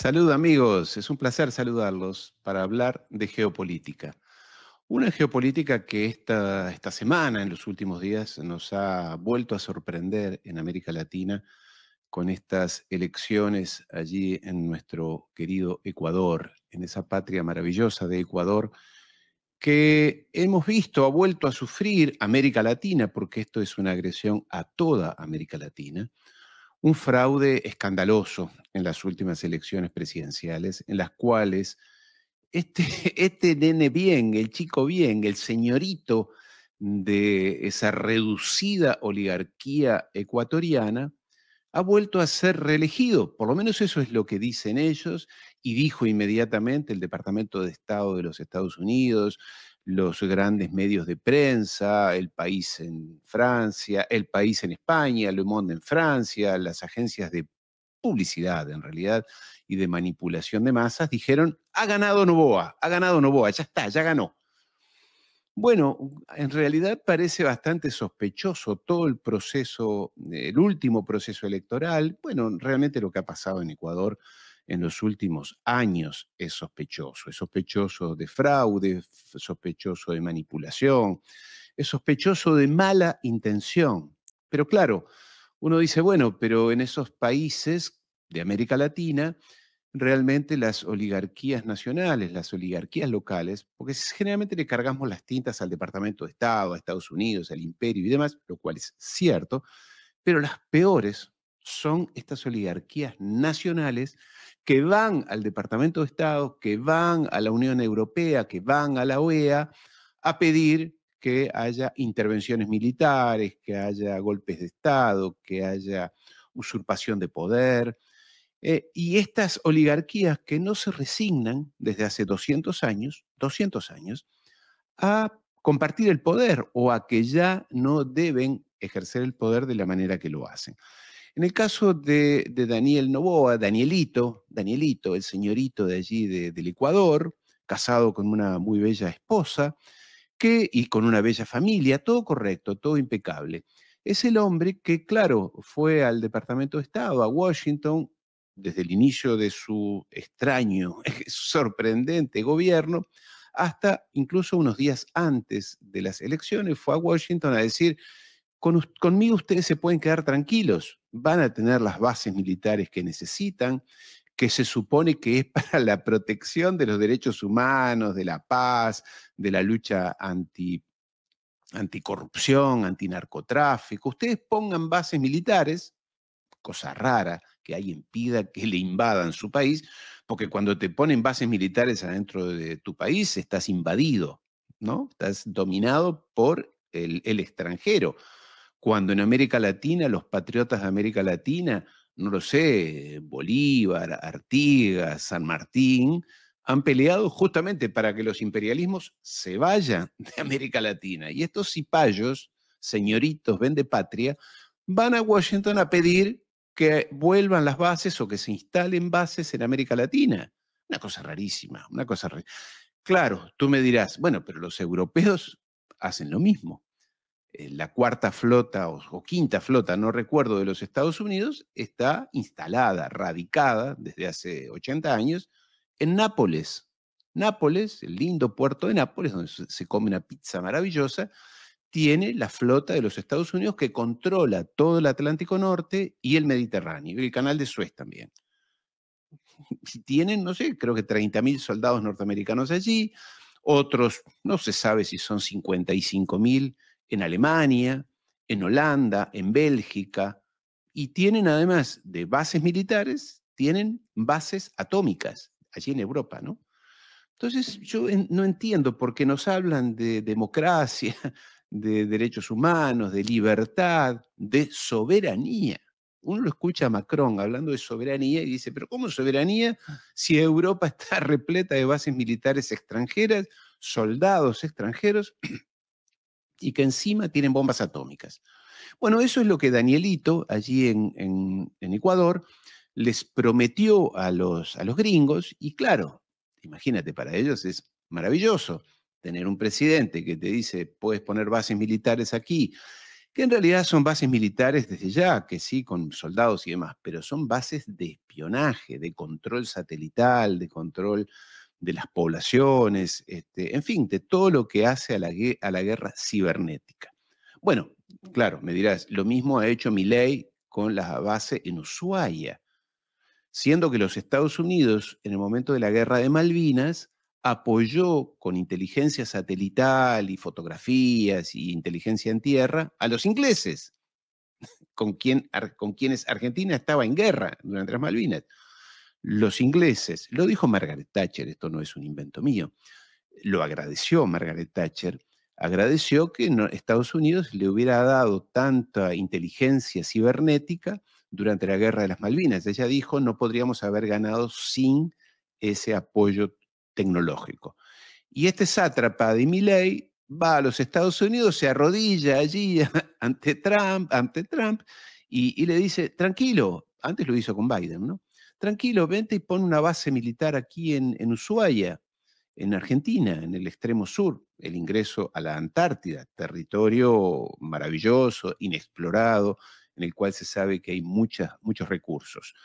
Salud amigos, es un placer saludarlos para hablar de geopolítica. Una geopolítica que esta semana, en los últimos días, nos ha vuelto a sorprender en América Latina con estas elecciones allí en nuestro querido Ecuador, en esa patria maravillosa de Ecuador, que hemos visto ha vuelto a sufrir América Latina, porque esto es una agresión a toda América Latina, un fraude escandaloso en las últimas elecciones presidenciales, en las cuales este, este nene bien, el chico bien, el señorito de esa reducida oligarquía ecuatoriana, ha vuelto a ser reelegido. Por lo menos eso es lo que dicen ellos, y dijo inmediatamente el Departamento de Estado de los Estados Unidos, los grandes medios de prensa, El País en Francia, El País en España, Le Monde en Francia, las agencias de publicidad en realidad y de manipulación de masas, dijeron, ha ganado Noboa, ya está, ya ganó. Bueno, en realidad parece bastante sospechoso todo el proceso, el último proceso electoral. Bueno, realmente lo que ha pasado en Ecuador en los últimos años es sospechoso de fraude, sospechoso de manipulación, es sospechoso de mala intención. Pero claro, uno dice, bueno, pero en esos países de América Latina, realmente las oligarquías nacionales, las oligarquías locales, porque generalmente le cargamos las tintas al Departamento de Estado, a Estados Unidos, al imperio y demás, lo cual es cierto, pero las peores son estas oligarquías nacionales que van al Departamento de Estado, que van a la Unión Europea, que van a la OEA a pedir que haya intervenciones militares, que haya golpes de Estado, que haya usurpación de poder, y estas oligarquías que no se resignan desde hace 200 años, a compartir el poder o a que ya no deben ejercer el poder de la manera que lo hacen. En el caso de Daniel Noboa, Danielito, el señorito de allí del Ecuador, casado con una muy bella esposa, y con una bella familia, todo correcto, todo impecable. Es el hombre que, claro, fue al Departamento de Estado, a Washington, desde el inicio de su extraño, sorprendente gobierno, hasta incluso unos días antes de las elecciones, fue a Washington a decir, conmigo ustedes se pueden quedar tranquilos, van a tener las bases militares que necesitan, que se supone que es para la protección de los derechos humanos, de la paz, de la lucha anticorrupción, antinarcotráfico. Ustedes pongan bases militares, cosa rara que alguien pida que le invadan su país, porque cuando te ponen bases militares adentro de tu país, estás invadido, ¿no? Estás dominado por el extranjero. Cuando en América Latina, los patriotas de América Latina, no lo sé, Bolívar, Artigas, San Martín, han peleado justamente para que los imperialismos se vayan de América Latina. Y estos cipayos, señoritos patria, van a Washington a pedir que vuelvan las bases o que se instalen bases en América Latina. Una cosa rarísima, una cosa rarísima. Claro, tú me dirás, bueno, pero los europeos hacen lo mismo. La cuarta flota o quinta flota, no recuerdo, de los Estados Unidos, está instalada, radicada desde hace 80 años en Nápoles. Nápoles, el lindo puerto de Nápoles, donde se come una pizza maravillosa, tiene la flota de los Estados Unidos que controla todo el Atlántico Norte y el Mediterráneo, y el canal de Suez también. Tienen, no sé, creo que 30.000 soldados norteamericanos allí, otros, no se sabe si son 55.000 en Alemania, en Holanda, en Bélgica, y tienen además de bases militares, tienen bases atómicas allí en Europa, ¿no? Entonces, yo no entiendo por qué nos hablan de democracia, de derechos humanos, de libertad, de soberanía. Uno lo escucha a Macron hablando de soberanía y dice, pero ¿cómo soberanía si Europa está repleta de bases militares extranjeras, soldados extranjeros y que encima tienen bombas atómicas? Bueno, eso es lo que Danielito, allí en Ecuador, les prometió a los gringos, y claro, imagínate, para ellos es maravilloso tener un presidente que te dice, puedes poner bases militares aquí, que en realidad son bases militares desde ya, que sí, con soldados y demás, pero son bases de espionaje, de control satelital, de control de las poblaciones, en fin, de todo lo que hace a la guerra cibernética. Bueno, claro, me dirás, lo mismo ha hecho Milei con la base en Ushuaia, siendo que los Estados Unidos, en el momento de la guerra de Malvinas, apoyó con inteligencia satelital y fotografías y inteligencia en tierra a los ingleses, con quienes Argentina estaba en guerra durante las Malvinas. Los ingleses, lo dijo Margaret Thatcher, esto no es un invento mío, lo agradeció Margaret Thatcher, agradeció que Estados Unidos le hubiera dado tanta inteligencia cibernética durante la Guerra de las Malvinas. Ella dijo, no podríamos haber ganado sin ese apoyo tecnológico. Y este sátrapa de Milei va a los Estados Unidos, se arrodilla allí ante Trump y le dice, tranquilo, antes lo hizo con Biden, ¿no? Tranquilo, vente y pon una base militar aquí en Ushuaia, en Argentina, en el extremo sur, el ingreso a la Antártida, territorio maravilloso, inexplorado, en el cual se sabe que hay muchos recursos.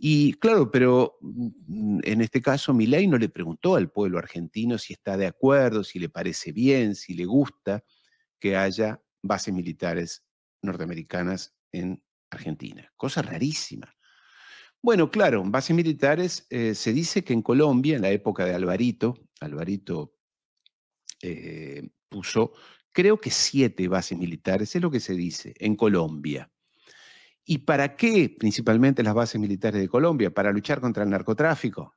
Y claro, pero en este caso Milei no le preguntó al pueblo argentino si está de acuerdo, si le parece bien, si le gusta que haya bases militares norteamericanas en Argentina. Cosa rarísima. Bueno, claro, bases militares, se dice que en Colombia, en la época de Alvarito puso, creo que 7 bases militares, es lo que se dice, en Colombia. ¿Y para qué principalmente las bases militares de Colombia? ¿Para luchar contra el narcotráfico?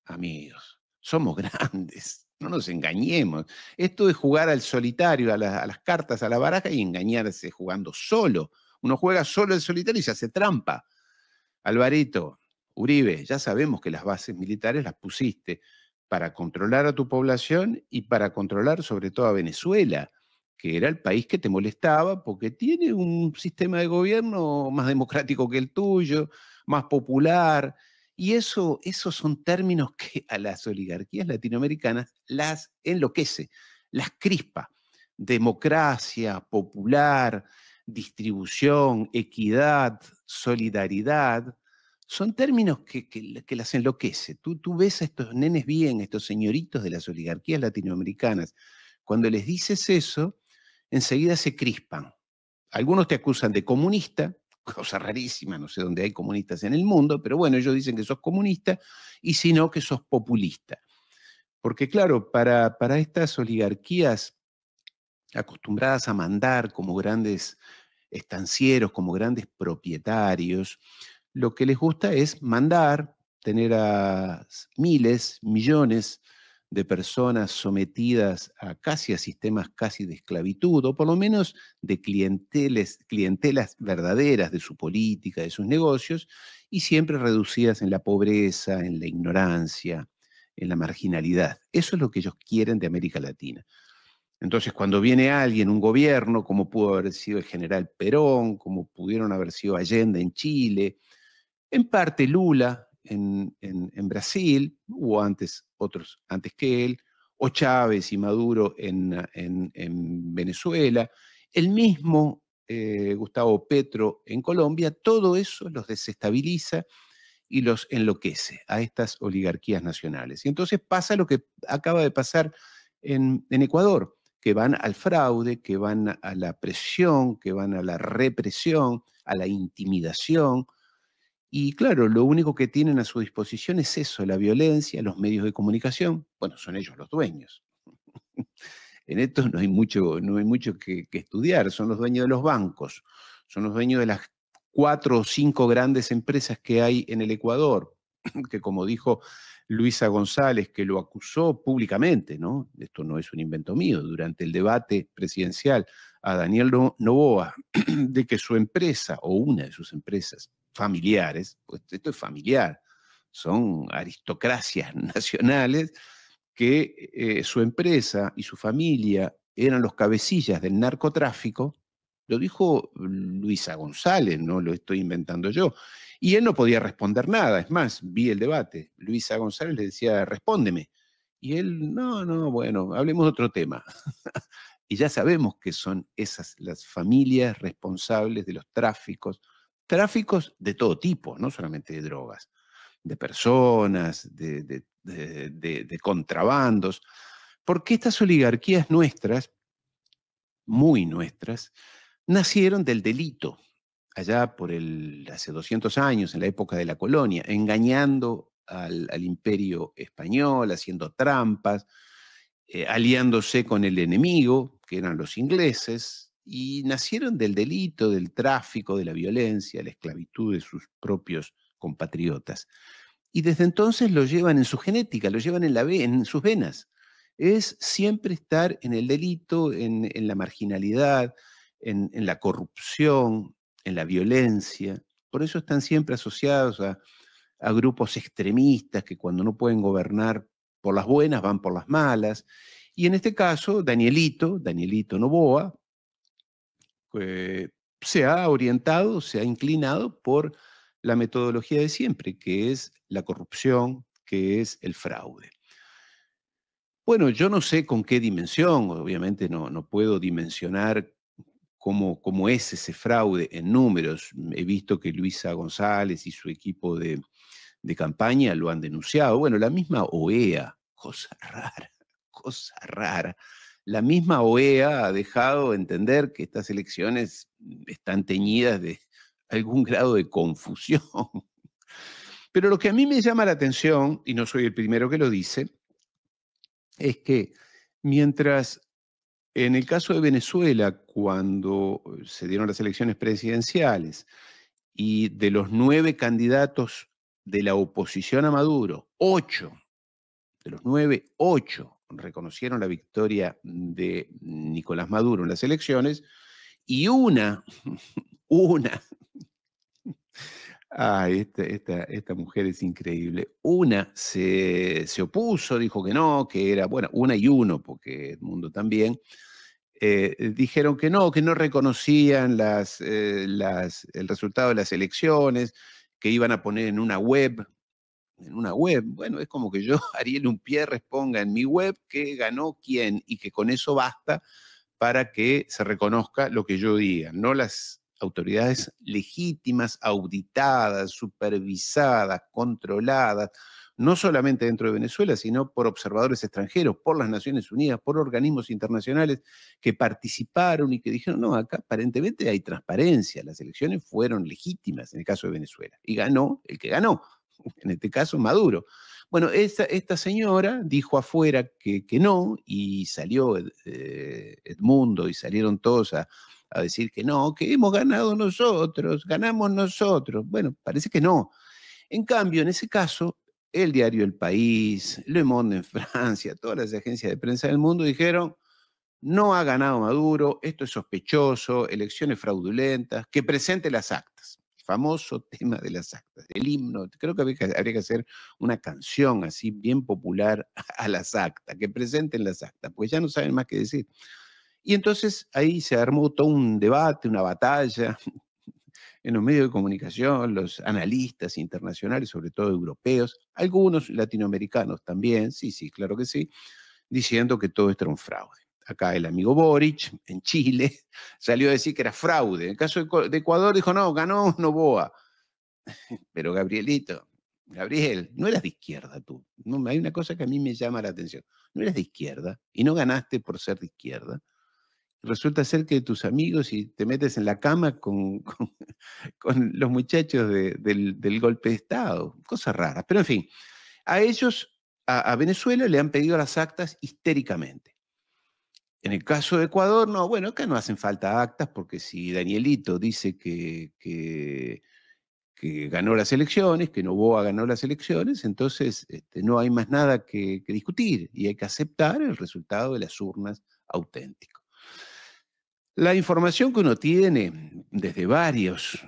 Amigos, somos grandes, no nos engañemos. Esto es jugar al solitario, a las cartas, a la baraja y engañarse jugando solo. Uno juega solo el solitario y se hace trampa. Alvarito, Uribe, ya sabemos que las bases militares las pusiste para controlar a tu población y para controlar sobre todo a Venezuela, que era el país que te molestaba porque tiene un sistema de gobierno más democrático que el tuyo, más popular, y esos son términos que a las oligarquías latinoamericanas las enloquece, las crispa. Democracia, popular, distribución, equidad, solidaridad, son términos que las enloquece. Tú ves a estos nenes bien, a estos señoritos de las oligarquías latinoamericanas, cuando les dices eso, enseguida se crispan. Algunos te acusan de comunista, cosa rarísima, no sé dónde hay comunistas en el mundo, pero bueno, ellos dicen que sos comunista, y si no, que sos populista. Porque claro, para estas oligarquías acostumbradas a mandar como grandes estancieros, como grandes propietarios, lo que les gusta es mandar, tener a miles, millones de personas sometidas a casi a sistemas casi de esclavitud, o por lo menos de clientelas verdaderas de su política, de sus negocios, y siempre reducidas en la pobreza, en la ignorancia, en la marginalidad. Eso es lo que ellos quieren de América Latina. Entonces, cuando viene alguien, un gobierno, como pudo haber sido el general Perón, como pudieron haber sido Allende en Chile, en parte Lula en Brasil, hubo antes otros antes que él, o Chávez y Maduro en Venezuela, el mismo Gustavo Petro en Colombia, todo eso los desestabiliza y los enloquece a estas oligarquías nacionales. Y entonces pasa lo que acaba de pasar en Ecuador, que van al fraude, que van a la presión, que van a la represión, a la intimidación. Y claro, lo único que tienen a su disposición es eso, la violencia, los medios de comunicación. Bueno, son ellos los dueños. En esto no hay mucho que estudiar, son los dueños de los bancos, son los dueños de las 4 o 5 grandes empresas que hay en el Ecuador, que como dijo Luisa González, que lo acusó públicamente, ¿no? Esto no es un invento mío, durante el debate presidencial a Daniel Noboa, de que su empresa, o una de sus empresas familiares, pues esto es familiar, son aristocracias nacionales, que su empresa y su familia eran los cabecillas del narcotráfico, lo dijo Luisa González, no lo estoy inventando yo. Y él no podía responder nada. Es más, vi el debate. Luisa González le decía, respóndeme. Y él, no, bueno, hablemos de otro tema. y ya sabemos que son esas las familias responsables de los tráficos de todo tipo, no solamente de drogas, de personas, de contrabandos, porque estas oligarquías nuestras, muy nuestras, nacieron del delito, allá hace 200 años, en la época de la colonia, engañando al imperio español, haciendo trampas, aliándose con el enemigo, que eran los ingleses, y nacieron del delito, del tráfico, de la violencia, la esclavitud de sus propios compatriotas. Y desde entonces lo llevan en su genética, lo llevan en sus venas. Es siempre estar en el delito, en la marginalidad, en la corrupción, en la violencia. Por eso están siempre asociados a grupos extremistas que cuando no pueden gobernar por las buenas van por las malas. Y en este caso, Danielito Noboa, eh, se ha orientado, se ha inclinado por la metodología de siempre, que es la corrupción, que es el fraude. Bueno, yo no sé con qué dimensión, obviamente no puedo dimensionar cómo es ese fraude en números. He visto que Luisa González y su equipo de campaña lo han denunciado. Bueno, la misma OEA, cosa rara. La misma OEA ha dejado entender que estas elecciones están teñidas de algún grado de confusión. Pero lo que a mí me llama la atención, y no soy el primero que lo dice, es que mientras en el caso de Venezuela, cuando se dieron las elecciones presidenciales y de los 9 candidatos de la oposición a Maduro, 8 de los 9, 8 reconocieron la victoria de Nicolás Maduro en las elecciones y una, esta mujer es increíble, una se opuso, dijo que no, que era, bueno, una y uno, porque el mundo también, dijeron que no reconocían el resultado de las elecciones, que iban a poner en una web. Bueno, es como que yo, Ariel Umpierres, ponga en mi web que ganó quién y que con eso basta para que se reconozca lo que yo diga, no las autoridades legítimas, auditadas, supervisadas, controladas, no solamente dentro de Venezuela, sino por observadores extranjeros, por las Naciones Unidas, por organismos internacionales que participaron y que dijeron, no, acá aparentemente hay transparencia, las elecciones fueron legítimas en el caso de Venezuela, y ganó el que ganó, en este caso Maduro. Bueno, esta señora dijo afuera que no, y salió Edmundo y salieron todos a decir que no, que hemos ganado nosotros, ganamos nosotros. Bueno, parece que no. En cambio, en ese caso, el diario El País, Le Monde en Francia, todas las agencias de prensa del mundo dijeron, no ha ganado Maduro, esto es sospechoso, elecciones fraudulentas, que presente las actas. Famoso tema de las actas, el himno. Creo que habría que hacer una canción así bien popular a las actas, que presenten las actas, pues ya no saben más qué decir. Y entonces ahí se armó todo un debate, una batalla en los medios de comunicación, los analistas internacionales, sobre todo europeos, algunos latinoamericanos también, sí, sí, claro que sí, diciendo que todo esto era un fraude. Acá el amigo Boric, en Chile, salió a decir que era fraude. En el caso de Ecuador dijo, no, ganó Noboa. Pero Gabriel, no eras de izquierda tú. No, hay una cosa que a mí me llama la atención. No eras de izquierda y no ganaste por ser de izquierda. Resulta ser que tus amigos y te metes en la cama con los muchachos del golpe de Estado. Cosas raras. Pero en fin, a ellos, a Venezuela, le han pedido las actas histéricamente. En el caso de Ecuador, no, bueno, acá no hacen falta actas porque si Danielito dice que ganó las elecciones, que Noboa ganó las elecciones, entonces no hay más nada que discutir y hay que aceptar el resultado de las urnas auténtico. La información que uno tiene varias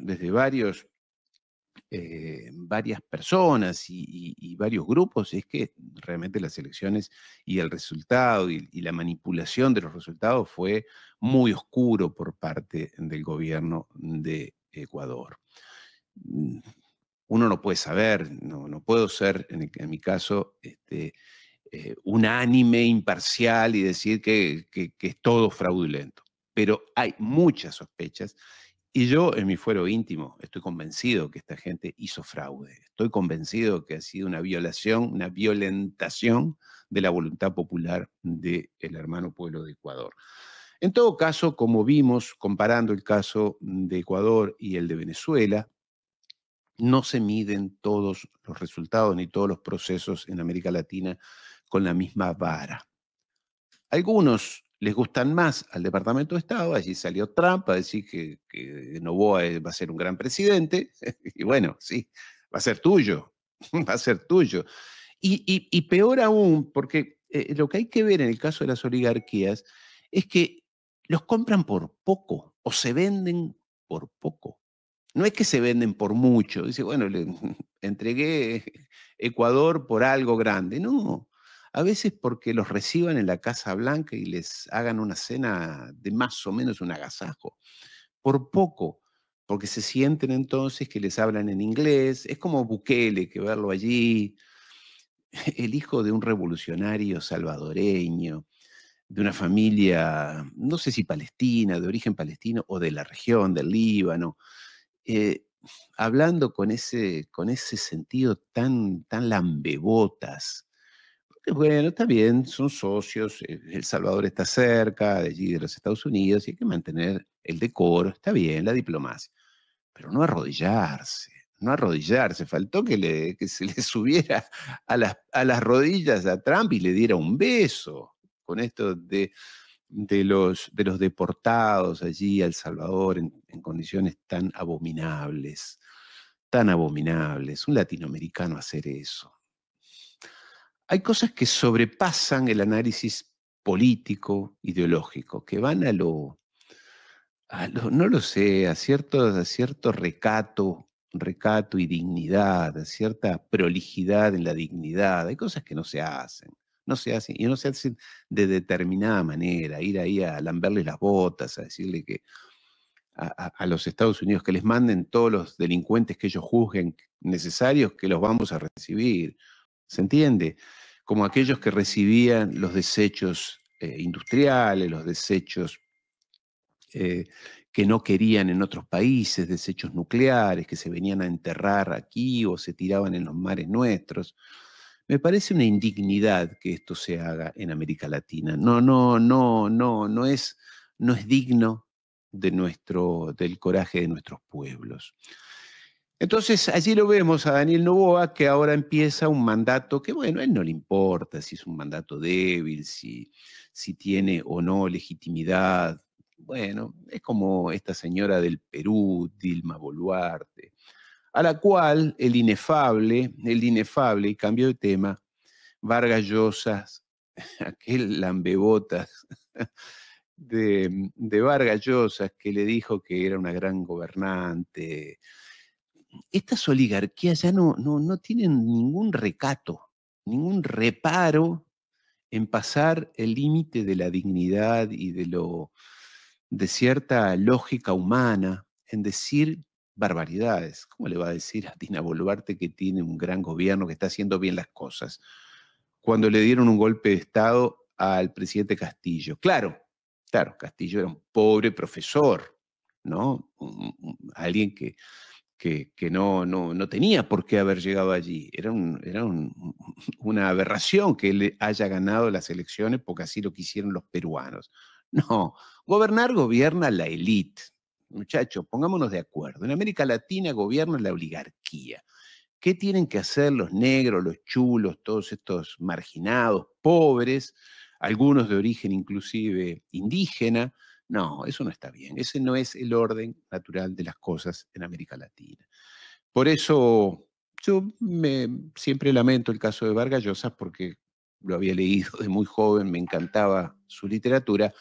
personas y varios grupos es que realmente las elecciones y el resultado y la manipulación de los resultados fue muy oscuro por parte del gobierno de Ecuador. Uno no puede saber, no puedo ser, en mi caso, unánime, imparcial y decir que es todo fraudulento. Pero hay muchas sospechas y yo en mi fuero íntimo estoy convencido que esta gente hizo fraude. Estoy convencido que ha sido una violación, una violentación de la voluntad popular del hermano pueblo de Ecuador. En todo caso, como vimos, comparando el caso de Ecuador y el de Venezuela, no se miden todos los resultados ni todos los procesos en América Latina con la misma vara. Algunos les gustan más al Departamento de Estado, allí salió Trump a decir que Noboa va a ser un gran presidente, y bueno, sí, va a ser tuyo, va a ser tuyo. Y peor aún, porque lo que hay que ver en el caso de las oligarquías es que los compran por poco o se venden por poco. No es que se venden por mucho. Dice, bueno, le entregué Ecuador por algo grande. No, a veces porque los reciban en la Casa Blanca y les hagan una cena de más o menos un agasajo. Por poco, porque se sienten entonces que les hablan en inglés. Es como Bukele, que verlo allí, el hijo de un revolucionario salvadoreño, de una familia, no sé si palestina, de origen palestino o de la región, del Líbano, eh, hablando con ese sentido tan lambebotas. Bueno, está bien, son socios, El Salvador está cerca de allí de los Estados Unidos y hay que mantener el decoro, está bien, la diplomacia, pero no arrodillarse, no arrodillarse. Faltó que se le subiera a las rodillas a Trump y le diera un beso con esto de los deportados allí a El Salvador en condiciones tan abominables. Un latinoamericano hacer eso. Hay cosas que sobrepasan el análisis político, ideológico, que van no lo sé, a cierto recato y dignidad, a cierta prolijidad en la dignidad. Hay cosas que no se hacen, y no se hacen de determinada manera, ir ahí a lamberles las botas, a decirle que a los Estados Unidos que les manden todos los delincuentes que ellos juzguen necesarios, que los vamos a recibir. ¿Se entiende? Como aquellos que recibían los desechos industriales, los desechos eh, que no querían en otros países, desechos nucleares que se venían a enterrar aquí o se tiraban en los mares nuestros. Me parece una indignidad que esto se haga en América Latina. No es digno del coraje de nuestros pueblos. Entonces, allí lo vemos a Daniel Noboa, que ahora empieza un mandato que, bueno, a él no le importa si es un mandato débil, si tiene o no legitimidad. Bueno, es como esta señora del Perú, Dilma Boluarte, a la cual el inefable, y cambio de tema, Vargas Llosa, aquel lambebotas de Vargas Llosa, que le dijo que era una gran gobernante. Estas oligarquías ya no tienen ningún recato, ningún reparo en pasar el límite de la dignidad y de cierta lógica humana, en decir barbaridades. ¿Cómo le va a decir a Dina Boluarte que tiene un gran gobierno, que está haciendo bien las cosas, cuando le dieron un golpe de Estado al presidente Castillo? Claro, Castillo era un pobre profesor, ¿no? Alguien que no tenía por qué haber llegado allí. Una aberración que él haya ganado las elecciones porque así lo quisieron los peruanos. No, gobierna la élite. Muchachos, pongámonos de acuerdo. En América Latina gobierna la oligarquía. ¿Qué tienen que hacer los negros, los chulos, todos estos marginados, pobres, algunos de origen inclusive indígena? No, eso no está bien. Ese no es el orden natural de las cosas en América Latina. Por eso siempre lamento el caso de Vargas Llosa porque lo había leído de muy joven, me encantaba su literatura,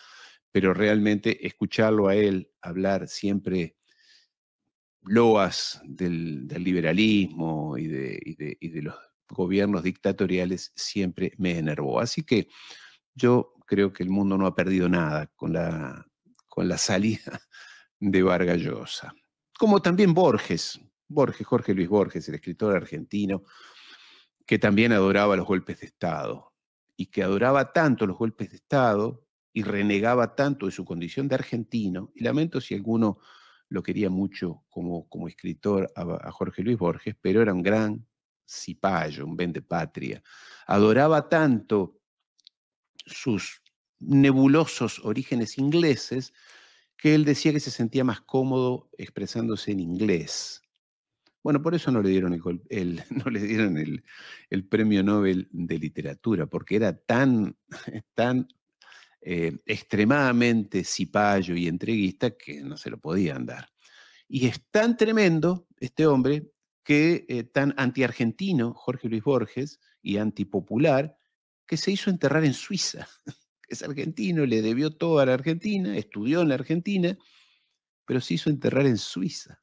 pero realmente escucharlo a él hablar siempre loas del liberalismo y de los gobiernos dictatoriales siempre me enervó. Así que yo creo que el mundo no ha perdido nada con la salida de Vargas Llosa. Como también Jorge Luis Borges, el escritor argentino, que también adoraba los golpes de Estado y que adoraba tanto los golpes de Estado y renegaba tanto de su condición de argentino, y lamento si alguno lo quería mucho como escritor a Jorge Luis Borges, pero era un gran cipayo, un vendepatria. Adoraba tanto sus nebulosos orígenes ingleses que él decía que se sentía más cómodo expresándose en inglés. Bueno, por eso no le dieron no le dieron el premio Nobel de literatura, porque era tan extremadamente cipayo y entreguista que no se lo podían dar. Y es tan tremendo este hombre que tan antiargentino, Jorge Luis Borges, y antipopular, que se hizo enterrar en Suiza. Es argentino, le debió todo a la Argentina, estudió en la Argentina, pero se hizo enterrar en Suiza.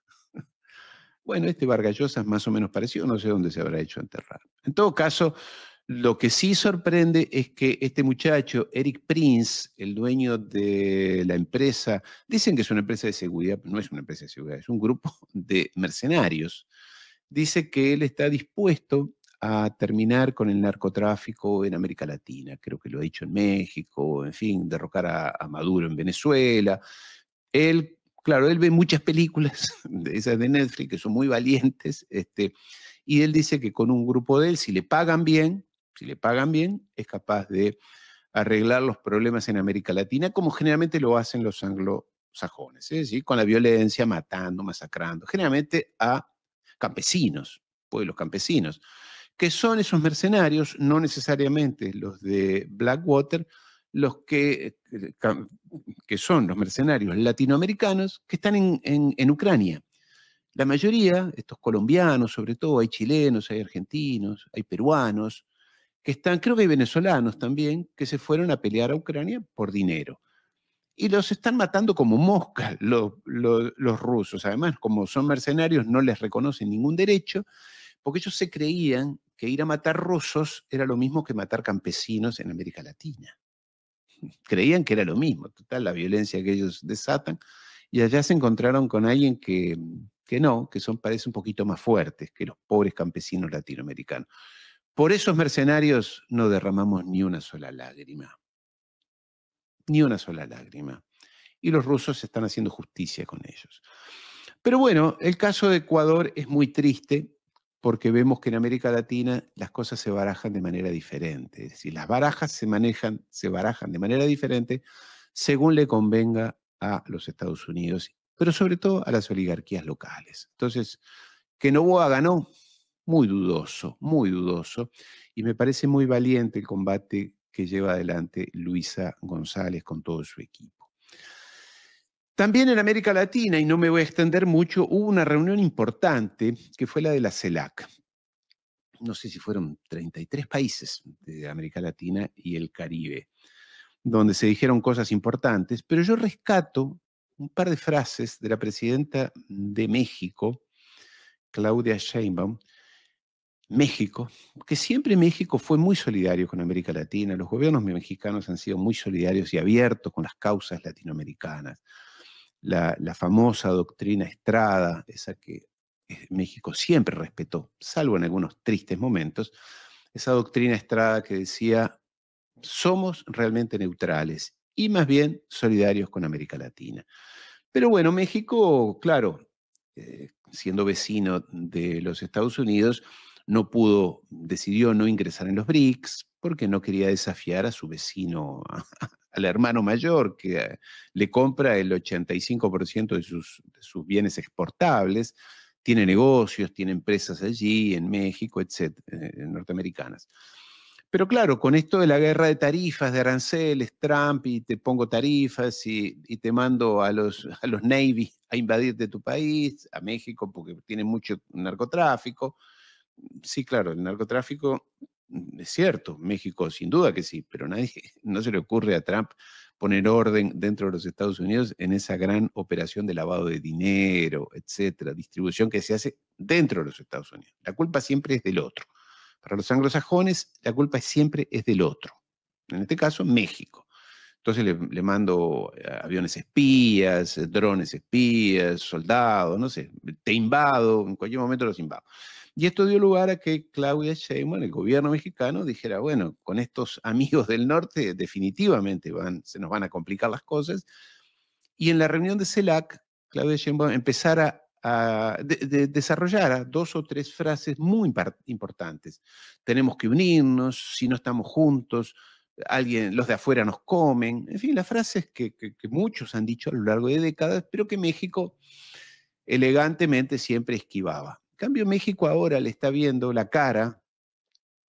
Bueno, este Vargas Llosa es más o menos parecido, no sé dónde se habrá hecho enterrar. En todo caso, lo que sí sorprende es que este muchacho, Eric Prince, el dueño de la empresa, dicen que es una empresa de seguridad, no es una empresa de seguridad, es un grupo de mercenarios. Dice que él está dispuesto a terminar con el narcotráfico en América Latina. Creo que lo ha dicho en México, en fin, derrocar a Maduro en Venezuela. Él, claro, él ve muchas películas de esas de Netflix que son muy valientes, y él dice que con un grupo de él, si le pagan bien, es capaz de arreglar los problemas en América Latina, como generalmente lo hacen los anglosajones, ¿eh? ¿Sí? Con la violencia, matando, masacrando, generalmente a campesinos, pueblos campesinos, que son esos mercenarios, no necesariamente los de Blackwater, los que son los mercenarios latinoamericanos que están en Ucrania. La mayoría, estos colombianos sobre todo, hay chilenos, hay argentinos, hay peruanos, que están, creo que hay venezolanos también, que se fueron a pelear a Ucrania por dinero. Y los están matando como moscas los rusos. Además, como son mercenarios, no les reconocen ningún derecho, porque ellos se creían que ir a matar rusos era lo mismo que matar campesinos en América Latina. Creían que era lo mismo, total, la violencia que ellos desatan. Y allá se encontraron con alguien que no, que parece un poquito más fuertes que los pobres campesinos latinoamericanos. Por esos mercenarios no derramamos ni una sola lágrima, ni una sola lágrima. Y los rusos están haciendo justicia con ellos. Pero bueno, el caso de Ecuador es muy triste porque vemos que en América Latina las cosas se barajan de manera diferente. Es decir, las barajas se barajan de manera diferente según le convenga a los Estados Unidos, pero sobre todo a las oligarquías locales. Entonces, que Noboa ganó, muy dudoso, y me parece muy valiente el combate que lleva adelante Luisa González con todo su equipo. También en América Latina, y no me voy a extender mucho, hubo una reunión importante que fue la de la CELAC. No sé si fueron 33 países de América Latina y el Caribe, donde se dijeron cosas importantes, pero yo rescato un par de frases de la presidenta de México, Claudia Sheinbaum, México, que siempre México fue muy solidario con América Latina, los gobiernos mexicanos han sido muy solidarios y abiertos con las causas latinoamericanas. La famosa doctrina Estrada, esa que México siempre respetó, salvo en algunos tristes momentos, esa doctrina Estrada que decía, somos realmente neutrales y más bien solidarios con América Latina. Pero bueno, México, claro, siendo vecino de los Estados Unidos, decidió no ingresar en los BRICS porque no quería desafiar a su vecino, al hermano mayor, que le compra el 85% de sus bienes exportables, tiene negocios, tiene empresas allí, en México, etcétera, norteamericanas. Pero claro, con esto de la guerra de tarifas, de aranceles, Trump, y te pongo tarifas y te mando a los Navy a invadirte tu país, a México, porque tiene mucho narcotráfico. Sí, claro, el narcotráfico es cierto, México sin duda que sí, pero no se le ocurre a Trump poner orden dentro de los Estados Unidos en esa gran operación de lavado de dinero, etcétera, distribución que se hace dentro de los Estados Unidos. La culpa siempre es del otro. Para los anglosajones, la culpa siempre es del otro. En este caso, México. Entonces le mando aviones espías, drones espías, soldados, no sé, te invado, en cualquier momento los invado. Y esto dio lugar a que Claudia Sheinbaum, el gobierno mexicano, dijera, bueno, con estos amigos del norte definitivamente se nos van a complicar las cosas. Y en la reunión de CELAC, Claudia Sheinbaum empezara desarrollara 2 o 3 frases muy importantes. Tenemos que unirnos, si no estamos juntos, los de afuera nos comen. En fin, las frases que muchos han dicho a lo largo de décadas, pero que México elegantemente siempre esquivaba. En cambio, México ahora le está viendo la cara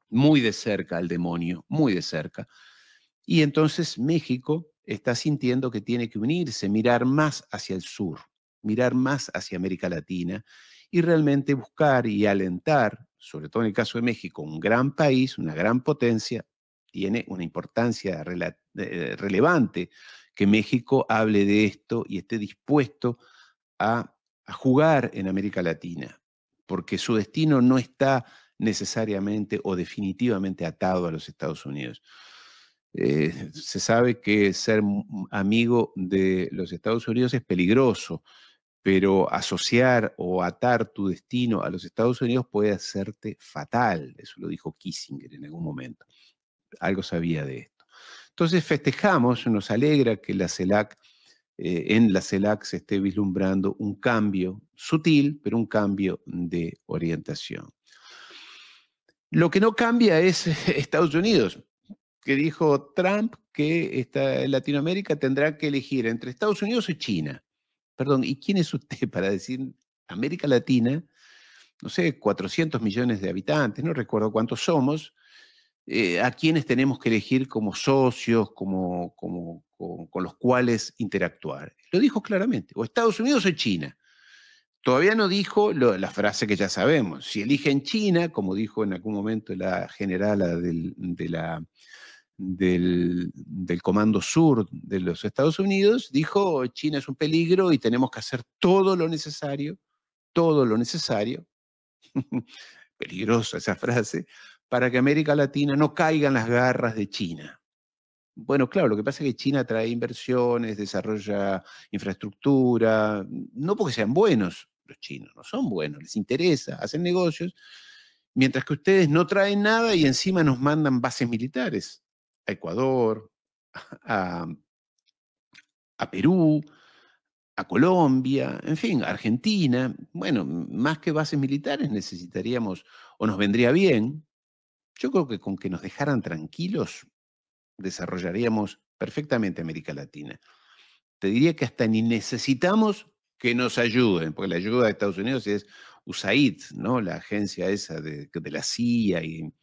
muy de cerca al demonio, muy de cerca. Y entonces México está sintiendo que tiene que unirse, mirar más hacia el sur, mirar más hacia América Latina y realmente buscar y alentar, sobre todo en el caso de México, un gran país, una gran potencia, tiene una importancia relevante que México hable de esto y esté dispuesto a jugar en América Latina, porque su destino no está necesariamente o definitivamente atado a los Estados Unidos. Se sabe que ser amigo de los Estados Unidos es peligroso, pero asociar o atar tu destino a los Estados Unidos puede hacerte fatal. Eso lo dijo Kissinger en algún momento. Algo sabía de esto. Entonces festejamos, nos alegra que en la CELAC se esté vislumbrando un cambio sutil, pero un cambio de orientación. Lo que no cambia es Estados Unidos, que dijo Trump que Latinoamérica tendrá que elegir entre Estados Unidos y China. Perdón, ¿y quién es usted para decir América Latina? No sé, 400 millones de habitantes, no recuerdo cuántos somos, a quienes tenemos que elegir como socios, con los cuales interactuar. Lo dijo claramente, o Estados Unidos o China. Todavía no dijo la frase que ya sabemos. Si eligen China, como dijo en algún momento la generala del Comando Sur de los Estados Unidos, dijo China es un peligro y tenemos que hacer todo lo necesario, peligrosa esa frase, para que América Latina no caiga en las garras de China. Bueno, claro, lo que pasa es que China trae inversiones, desarrolla infraestructura, no porque sean buenos, los chinos no son buenos, les interesa, hacen negocios, mientras que ustedes no traen nada y encima nos mandan bases militares a Ecuador, a, a Perú, a Colombia, en fin, a Argentina. Bueno, más que bases militares necesitaríamos, o nos vendría bien, yo creo que con que nos dejaran tranquilos, desarrollaríamos perfectamente América Latina. Te diría que hasta ni necesitamos que nos ayuden, porque la ayuda de Estados Unidos es USAID, ¿no? La agencia esa de la CIA y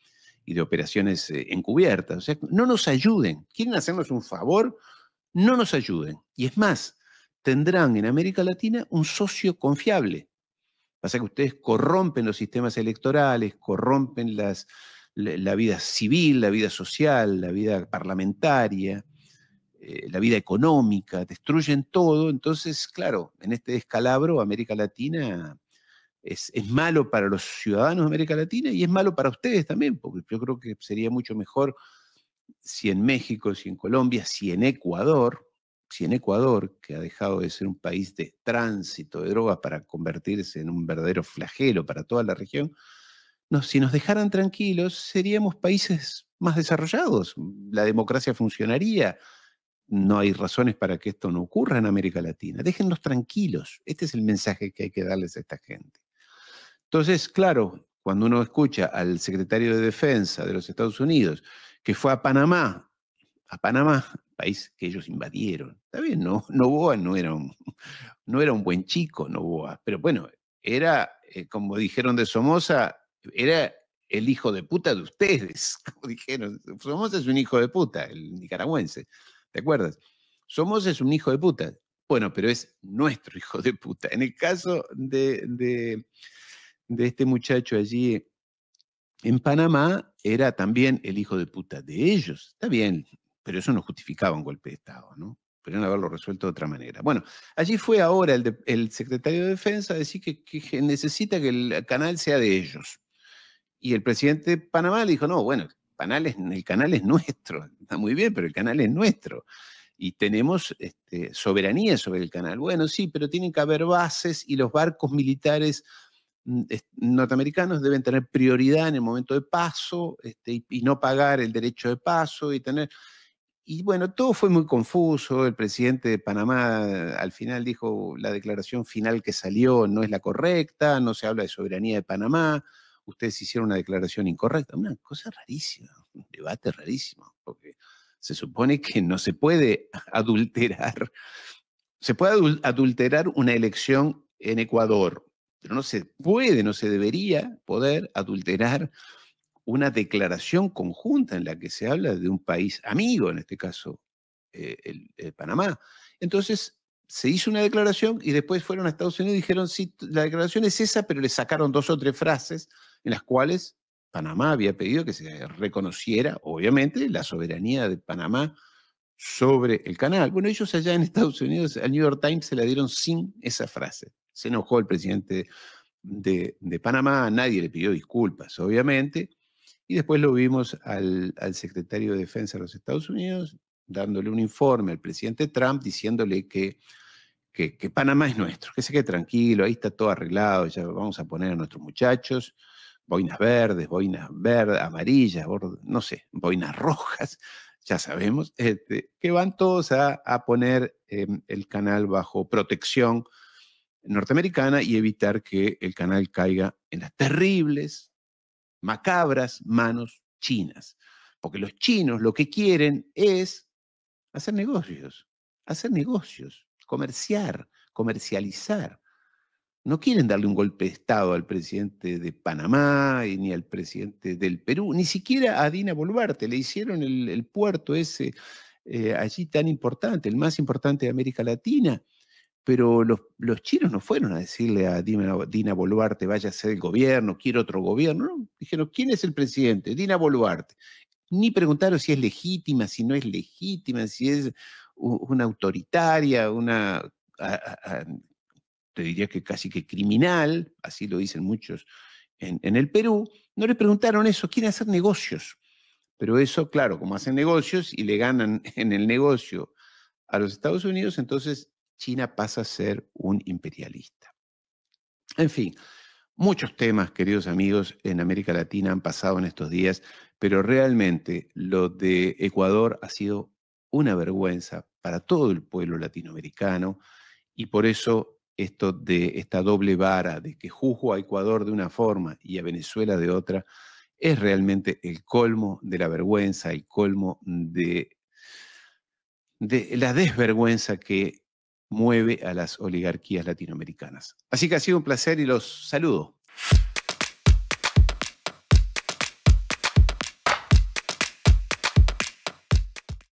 de operaciones encubiertas. O sea, no nos ayuden. ¿Quieren hacernos un favor? No nos ayuden. Y es más, tendrán en América Latina un socio confiable. Pasa que ustedes corrompen los sistemas electorales, corrompen la vida civil, la vida social, la vida parlamentaria, la vida económica, destruyen todo. Entonces, claro, en este descalabro, América Latina es malo para los ciudadanos de América Latina y es malo para ustedes también, porque yo creo que sería mucho mejor si en México, si en Colombia, si en Ecuador, que ha dejado de ser un país de tránsito de drogas para convertirse en un verdadero flagelo para toda la región, si nos dejaran tranquilos, seríamos países más desarrollados. La democracia funcionaría. No hay razones para que esto no ocurra en América Latina. Déjenlos tranquilos. Este es el mensaje que hay que darles a esta gente. Entonces, claro, cuando uno escucha al secretario de Defensa de los Estados Unidos, que fue a Panamá, país que ellos invadieron. Está bien, Noboa no era un buen chico, Noboa, pero bueno, era, como dijeron de Somoza, era el hijo de puta de ustedes, como dijeron. Somoza es un hijo de puta, el nicaragüense, ¿te acuerdas? Somoza es un hijo de puta. Bueno, pero es nuestro hijo de puta. En el caso de este muchacho allí en Panamá, era también el hijo de puta de ellos. Está bien, pero eso no justificaba un golpe de Estado, ¿no? Podrían haberlo resuelto de otra manera. Bueno, allí fue ahora el secretario de Defensa a decir que necesita que el canal sea de ellos. Y el presidente de Panamá le dijo, no, bueno, el canal es nuestro. Está muy bien, pero el canal es nuestro. y tenemos soberanía sobre el canal. Bueno, sí, pero tienen que haber bases y los barcos militares norteamericanos deben tener prioridad en el momento de paso y no pagar el derecho de paso y tener... Y bueno, todo fue muy confuso. El presidente de Panamá al final dijo la declaración final que salió no es la correcta, no se habla de soberanía de Panamá, ustedes hicieron una declaración incorrecta. Una cosa rarísima, un debate rarísimo, porque se supone que no se puede adulterar, se puede adulterar una elección en Ecuador, pero no se puede, no se debería poder adulterar una declaración conjunta en la que se habla de un país amigo, en este caso Panamá. Entonces se hizo una declaración y después fueron a Estados Unidos y dijeron, sí, la declaración es esa, pero le sacaron 2 o 3 frases en las cuales Panamá había pedido que se reconociera, obviamente, la soberanía de Panamá sobre el canal. Bueno, ellos allá en Estados Unidos, al New York Times se la dieron sin esa frase. Se enojó el presidente de Panamá, nadie le pidió disculpas, obviamente, y después lo vimos al secretario de Defensa de los Estados Unidos dándole un informe al presidente Trump diciéndole que Panamá es nuestro, que se quede tranquilo, ahí está todo arreglado, ya vamos a poner a nuestros muchachos boinas verdes, amarillas, no sé, boinas rojas, ya sabemos, que van todos a poner el canal bajo protección norteamericana y evitar que el canal caiga en las terribles, macabras manos chinas. Porque los chinos lo que quieren es hacer negocios, comercializar. No quieren darle un golpe de Estado al presidente de Panamá ni al presidente del Perú, ni siquiera a Dina Boluarte. Le hicieron el puerto ese allí tan importante, el más importante de América Latina. Pero los chinos no fueron a decirle a Dina Boluarte, vaya a ser el gobierno, quiero otro gobierno. No, dijeron, ¿quién es el presidente? Dina Boluarte. Ni preguntaron si es legítima, si no es legítima, si es una autoritaria, te diría que casi que criminal, así lo dicen muchos en el Perú. No le preguntaron eso, quieren hacer negocios. Pero eso, claro, como hacen negocios y le ganan en el negocio a los Estados Unidos, entonces China pasa a ser un imperialista. En fin, muchos temas, queridos amigos, en América Latina han pasado en estos días, pero realmente lo de Ecuador ha sido una vergüenza para todo el pueblo latinoamericano y por eso esto de esta doble vara de que juzgo a Ecuador de una forma y a Venezuela de otra es realmente el colmo de la vergüenza, el colmo de la desvergüenza que mueve a las oligarquías latinoamericanas. Así que ha sido un placer y los saludo.